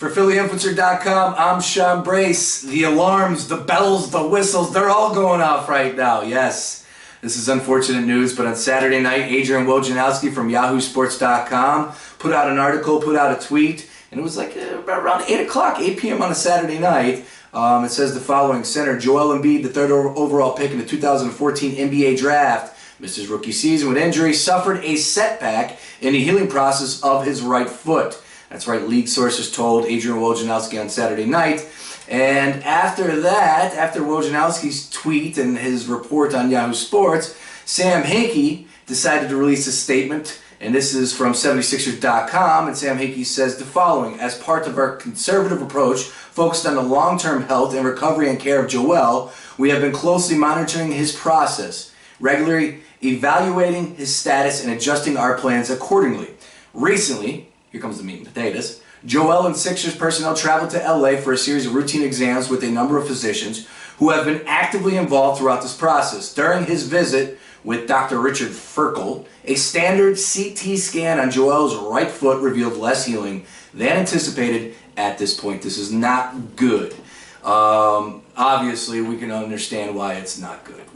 For PhillyInfluencer.com, I'm Sean Brace. The alarms, the bells, the whistles, they're all going off right now. Yes, this is unfortunate news, but on Saturday night, Adrian Wojnarowski from YahooSports.com put out an article, put out a tweet, and it was like around 8 o'clock, 8 p.m. on a Saturday night. It says the following: Center Joel Embiid, the third overall pick in the 2014 NBA draft, missed his rookie season with injury, suffered a setback in the healing process of his right foot. That's right, league sources told Adrian Wojnarowski on Saturday night. And after that, after Wojnarowski's tweet and his report on Yahoo Sports, Sam Hinkie decided to release a statement, and this is from 76ers.com, and Sam Hinkie says the following: as part of our conservative approach focused on the long-term health and recovery and care of Joel, we have been closely monitoring his process, regularly evaluating his status and adjusting our plans accordingly. Recently, here comes the meat and potatoes, Joel and Sixers personnel traveled to LA for a series of routine exams with a number of physicians who have been actively involved throughout this process. During his visit with Dr. Richard Ferkel, a standard CT scan on Joel's right foot revealed less healing than anticipated at this point. This is not good. Obviously, we can understand why it's not good.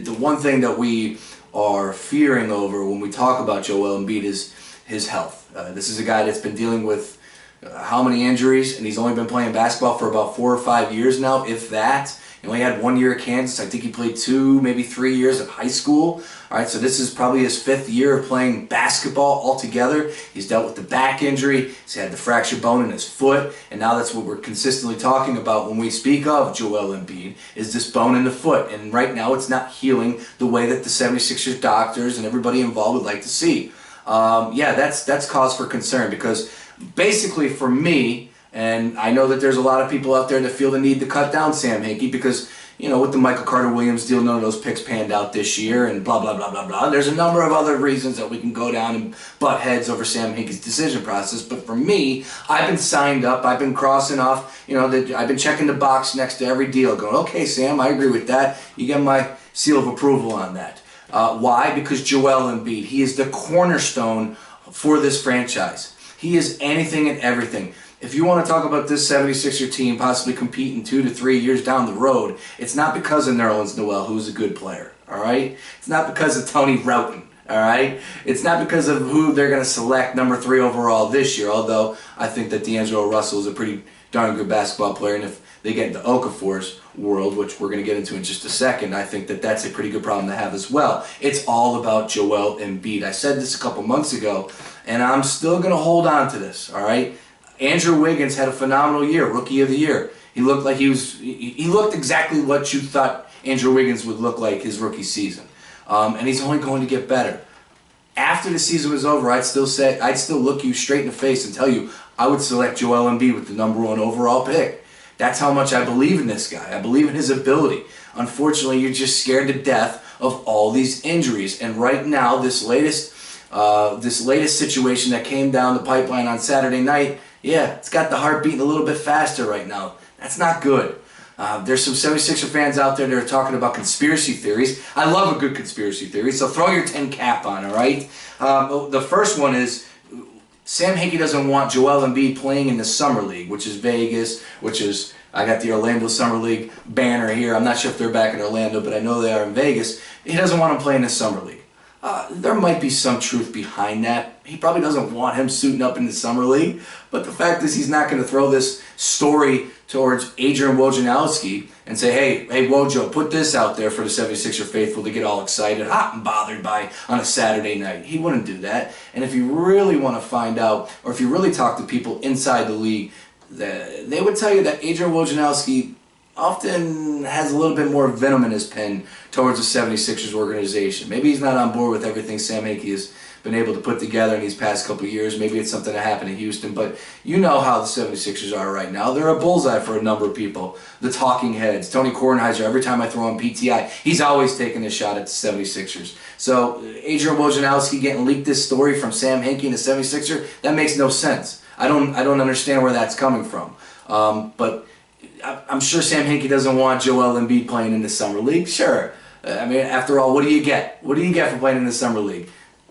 The one thing that we are fearing over when we talk about Joel Embiid is his health. This is a guy that's been dealing with how many injuries, and he's only been playing basketball for about 4 or 5 years now, if that. He only had 1 year at Kansas. I think he played 2, maybe 3 years of high school. All right, so this is probably his 5th year of playing basketball altogether. He's dealt with the back injury. He's had the fractured bone in his foot, and now that's what we're consistently talking about when we speak of Joel Embiid, is this bone in the foot. And right now it's not healing the way that the 76ers doctors and everybody involved would like to see. Yeah, that's cause for concern, because basically for me, and I know that there's a lot of people out there that feel the need to cut down Sam Hinkie because, you know, with the Michael Carter-Williams deal, none of those picks panned out this year and blah, blah, blah, blah, blah. There's a number of other reasons that we can go down and butt heads over Sam Hinkie's decision process. But for me, I've been signed up. I've been crossing off, you know, I've been checking the box next to every deal going, okay, Sam, I agree with that. You get my seal of approval on that. Why? Because Joel Embiid, he is the cornerstone for this franchise. He is anything and everything. If you want to talk about this 76er team possibly competing 2 to 3 years down the road, it's not because of Nerlens Noel, who's a good player, all right? It's not because of Tony Roughton, all right? It's not because of who they're going to select number 3 overall this year, although I think that D'Angelo Russell is a pretty darn good basketball player, and if they get into Okafor's world, which we're going to get into in just a second, I think that that's a pretty good problem to have as well. It's all about Joel Embiid. I said this a couple months ago, and I'm still going to hold on to this, all right? Andrew Wiggins had a phenomenal year, Rookie of the Year. He looked like he looked exactly what you thought Andrew Wiggins would look like his rookie season. And he's only going to get better. After the season was over, I'd still look you straight in the face and tell you I would select Joel Embiid with the #1 overall pick. That's how much I believe in this guy. I believe in his ability. Unfortunately, you're just scared to death of all these injuries. And right now, this latest situation that came down the pipeline on Saturday night, yeah, it's got the heart beating a little bit faster right now. That's not good. There's some 76er fans out there that are talking about conspiracy theories. I love a good conspiracy theory, so throw your 10 cap on, all right? The first one is Sam Hinkie doesn't want Joel Embiid playing in the Summer League, which is Vegas, I got the Orlando Summer League banner here. I'm not sure if they're back in Orlando, but I know they are in Vegas. He doesn't want him playing in the Summer League. There might be some truth behind that. He probably doesn't want him suiting up in the Summer League, but the fact is he's not going to throw this story towards Adrian Wojnarowski and say, hey Wojo, put this out there for the 76er faithful to get all excited, hot and bothered by on a Saturday night. He wouldn't do that. And if you really want to find out, or if you really talk to people inside the league, they would tell you that Adrian Wojnarowski often has a little bit more venom in his pen towards the 76ers organization. Maybe he's not on board with everything Sam Hinkie has been able to put together in these past couple of years. Maybe it's something that happened in Houston, but you know how the 76ers are right now. They're a bullseye for a number of people. The talking heads, Tony Kornheiser, every time I throw on PTI, he's always taking a shot at the 76ers. So Adrian Wojnarowski getting leaked this story from Sam Hinkie and the 76er, that makes no sense. I don't understand where that's coming from. But I'm sure Sam Hinkie doesn't want Joel Embiid playing in the Summer League. Sure. I mean, after all, what do you get? What do you get for playing in the Summer League?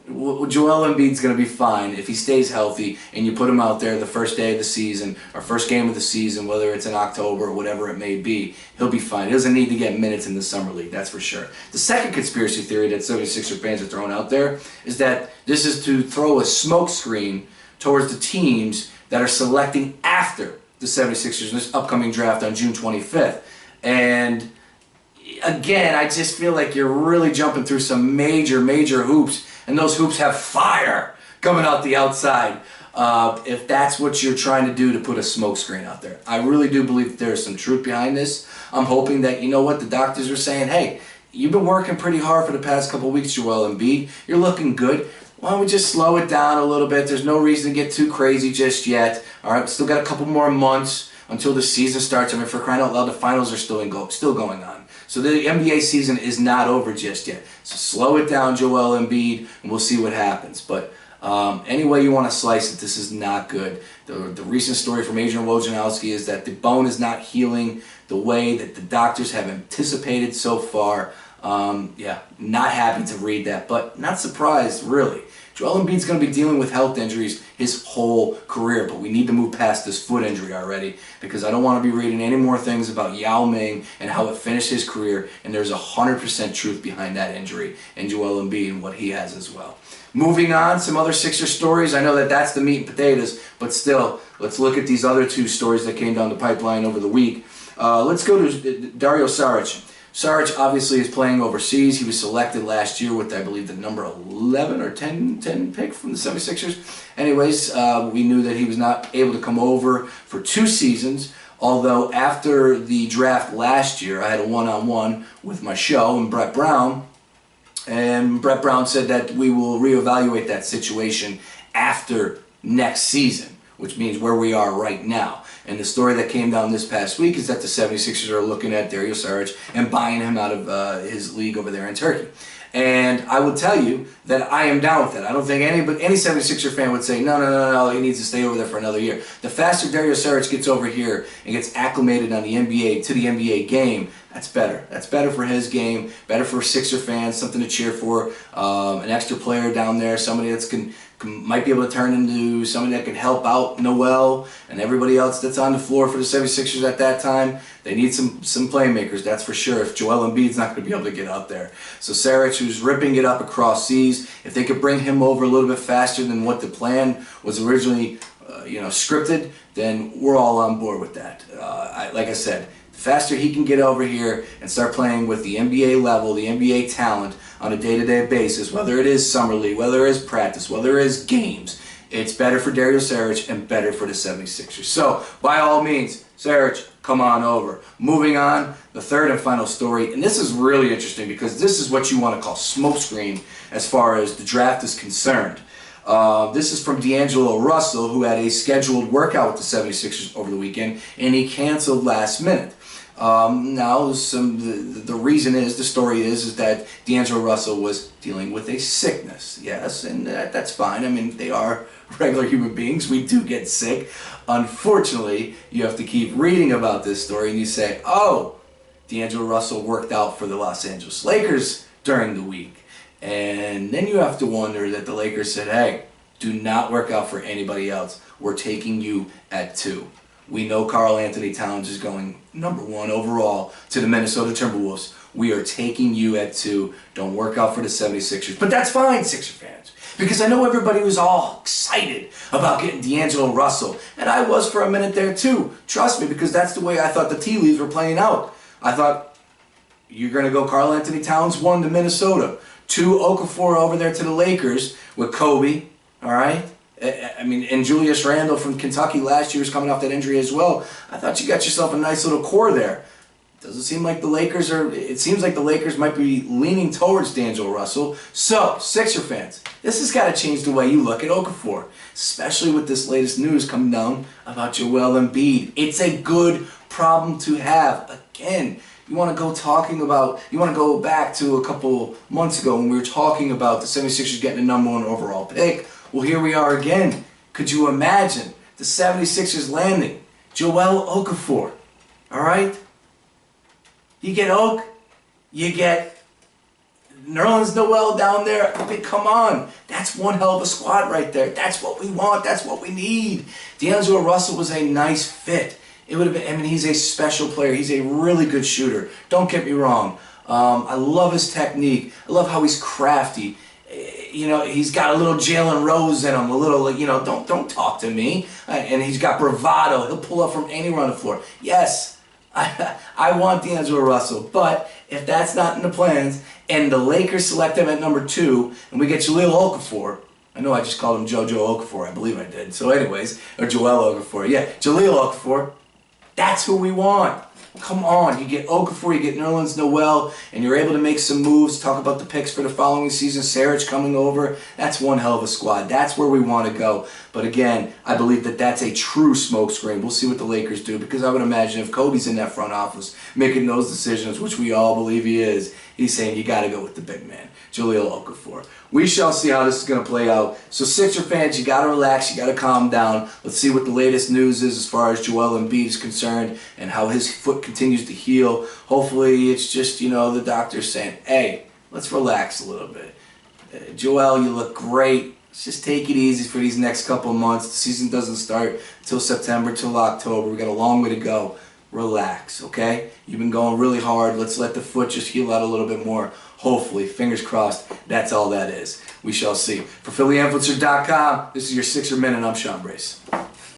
Joel Embiid's going to be fine if he stays healthy and you put him out there the first day of the season or first game of the season, whether it's in October or whatever it may be. He'll be fine. He doesn't need to get minutes in the summer league, that's for sure. The second conspiracy theory that 76er fans are throwing out there is that this is to throw a smokescreen towards the teams that are selecting after the 76ers in this upcoming draft on June 25th. And again, I just feel like you're really jumping through some major hoops, and those hoops have fire coming out the outside if that's what you're trying to do to put a smoke screen out there. I really do believe that there's some truth behind this. I'm hoping that, you know what, the doctors are saying, hey, you've been working pretty hard for the past couple of weeks, Joel Embiid. You're looking good. Why don't we just slow it down a little bit? There's no reason to get too crazy just yet. All right, still got a couple more months until the season starts. I mean, for crying out loud, the finals are still going on. So the NBA season is not over just yet. So slow it down, Joel Embiid, and we'll see what happens. But any way you want to slice it, this is not good. The recent story from Adrian Wojnarowski is that the bone is not healing the way that the doctors have anticipated so far. Yeah, not happy to read that, but not surprised, really. Joel Embiid's going to be dealing with health injuries his whole career, but we need to move past this foot injury already because I don't want to be reading any more things about Yao Ming and how it finished his career, and there's 100% truth behind that injury and Joel Embiid and what he has as well. Moving on, some other Sixer stories. I know that that's the meat and potatoes, but still, let's look at these other two stories that came down the pipeline over the week. Let's go to Dario Saric. Saric obviously is playing overseas. He was selected last year with, I believe, the number 11 or 10 pick from the 76ers. Anyways, we knew that he was not able to come over for 2 seasons, although after the draft last year, I had a one-on-one with my show and Brett Brown, and Brett Brown said that we will reevaluate that situation after next season, which means where we are right now. And the story that came down this past week is that the 76ers are looking at Dario Saric and buying him out of his league over there in Turkey. And I will tell you that I am down with that. I don't think any 76er fan would say, no, he needs to stay over there for another year. The faster Dario Saric gets over here and gets acclimated on the NBA, to the NBA game, that's better. That's better for his game, better for Sixer fans, something to cheer for, an extra player down there, somebody that's might be able to turn into somebody that can help out Noel and everybody else that's on the floor for the 76ers at that time. They need some playmakers, that's for sure, if Joel Embiid's not going to be able to get out there. So Saric, who's ripping it up across seas, if they could bring him over a little bit faster than what the plan was originally scripted, then we're all on board with that. Like I said, the faster he can get over here and start playing with the NBA level, the NBA talent on a day-to-day basis, whether it is summer league, whether it is practice, whether it is games, it's better for Dario Saric and better for the 76ers. So, by all means, Saric, come on over. Moving on, the third and final story, and this is really interesting because this is what you want to call smokescreen as far as the draft is concerned. This is from D'Angelo Russell, who had a scheduled workout with the 76ers over the weekend, and he canceled last minute. Now, the reason is, the story is that D'Angelo Russell was dealing with a sickness. Yes, and that's fine. I mean, they are regular human beings. We do get sick. Unfortunately, you have to keep reading about this story and you say, oh, D'Angelo Russell worked out for the Los Angeles Lakers during the week. And then you have to wonder that the Lakers said, hey, do not work out for anybody else. We're taking you at 2. We know Karl Anthony Towns is going number 1 overall to the Minnesota Timberwolves. We are taking you at 2. Don't work out for the 76ers. But that's fine, Sixer fans, because I know everybody was all excited about getting D'Angelo Russell. And I was for a minute there too. Trust me, because that's the way I thought the tea leaves were playing out. I thought, you're going to go Karl Anthony Towns 1 to Minnesota, 2 Okafor over there to the Lakers with Kobe, all right? I mean, and Julius Randle from Kentucky last year is coming off that injury as well. I thought you got yourself a nice little core there. Doesn't seem like the Lakers are, it seems like the Lakers might be leaning towards D'Angelo Russell. So, Sixer fans, this has got to change the way you look at Okafor, especially with this latest news coming down about Joel Embiid. It's a good problem to have. Again, you want to go back to a couple months ago when we were talking about the 76ers getting the number 1 overall pick. Well, here we are again. Could you imagine the 76ers landing Joel Okafor? All right? You get Oak, you get Nerlens Noel down there. I mean, come on. That's one hell of a squad right there. That's what we want. That's what we need. D'Angelo Russell was a nice fit. It would have been, I mean, he's a special player. He's a really good shooter. Don't get me wrong. I love his technique. I love how he's crafty. You know, he's got a little Jalen Rose in him, a little, you know, don't talk to me. And he's got bravado. He'll pull up from anywhere on the floor. Yes, I want D'Angelo Russell, but if that's not in the plans, and the Lakers select him at number 2, and we get Jahlil Okafor, I know I just called him JoJo Okafor, I believe I did. So anyways, or Joel Okafor, yeah, Jahlil Okafor, that's who we want. Come on, you get Okafor, you get Nerlens Noel, and you're able to make some moves, talk about the picks for the following season, Saric coming over. That's one hell of a squad. That's where we want to go. But again, I believe that that's a true smokescreen. We'll see what the Lakers do, because I would imagine if Kobe's in that front office making those decisions, which we all believe he is, he's saying you got to go with the big man, Jahlil Okafor. We shall see how this is going to play out. So Sixer fans, you got to relax, you got to calm down. Let's see what the latest news is as far as Joel Embiid is concerned and how his foot continues to heal. Hopefully it's just, you know, the doctor's saying, hey, let's relax a little bit. Joel, you look great. Let's just take it easy for these next couple of months. The season doesn't start until September, till October. We got a long way to go. Relax, okay? You've been going really hard. Let's let the foot just heal out a little bit more. Hopefully, fingers crossed, that's all that is. We shall see. For PhillyInfluencer.com, this is your Sixer Minute. I'm Sean Brace.